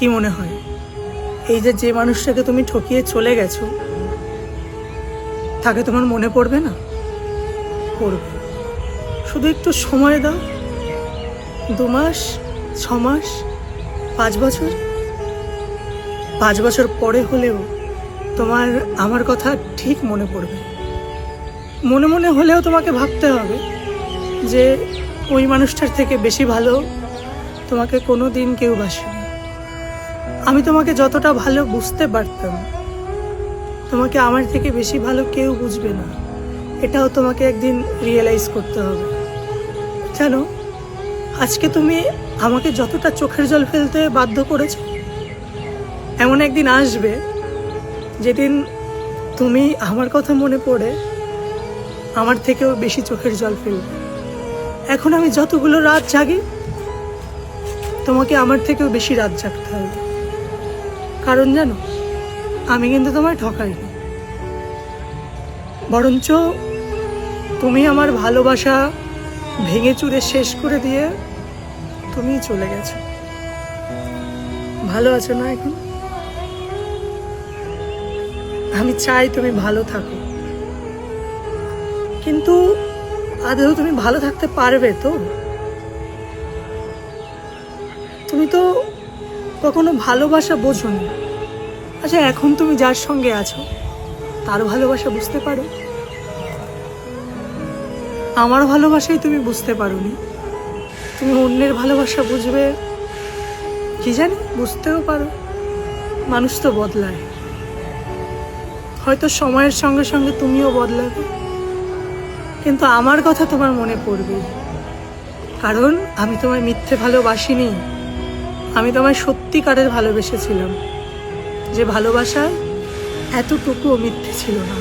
কি মনে হয় এই যে মানুষটাকে তুমি ঠকিয়ে চলে গেছো তাকে তোমার মনে পড়বে না? পড়বে। শুধু একটু সময় দাও, 2 মাস, 6 মাস, 5 বছর। 5 বছর পরে হলেও তোমার আমার কথা ঠিক মনে পড়বে। মনে মনে হলেও তোমাকে ভাবতে হবে যে ওই মানুষটার থেকে বেশি ভালো তোমাকে কোনো দিন কেউ বাসেনি। আমি তোমাকে যতটা ভালো বুঝতে পারতাম, তোমাকে আমার থেকে বেশি ভালো কেউ বুঝবে না, এটাও তোমাকে একদিন রিয়েলাইজ করতে হবে। জানো, আজকে তুমি আমাকে যতটা চোখের জল ফেলতে বাধ্য করেছো, এমন একদিন আসবে যেদিন তুমি আমার কথা মনে পড়ে আমার থেকেও বেশি চোখের জল ফেলবে। এখন আমি যতগুলো রাত জাগি, তোমাকে আমার থেকেও বেশি রাত জাগতে হবে। কারণ জানো, আমি কিন্তু তোমায় ঠকাইনি, বরঞ্চ তুমি আমার ভালোবাসা ভেঙে চুরে শেষ করে দিয়ে তুমিই চলে গেছো। ভালো আছো না এখন? আমি চাই তুমি ভালো থাকো, কিন্তু আদৌ তুমি ভালো থাকতে পারবে তো? তুমি তো কখনো ভালোবাসা বোঝোনি। আচ্ছা, এখন তুমি যার সঙ্গে আছো তার ভালোবাসা বুঝতে পারো? আমার ভালোবাসাই তুমি বুঝতে পারোনি, তুমি অন্যের ভালোবাসা বুঝবে কি জানি, বুঝতেও পারো। মানুষ তো বদলায়, হয়তো সময়ের সঙ্গে সঙ্গে তুমিও বদলাবে, কিন্তু আমার কথা তোমার মনে পড়বে। কারণ আমি তোমায় মিথ্যে ভালোবাসিনি, আমি তোমায় সত্যিকারের ভালোবেসেছিলাম, যে ভালোবাসায় এতটুকুও মিথ্যে ছিল না।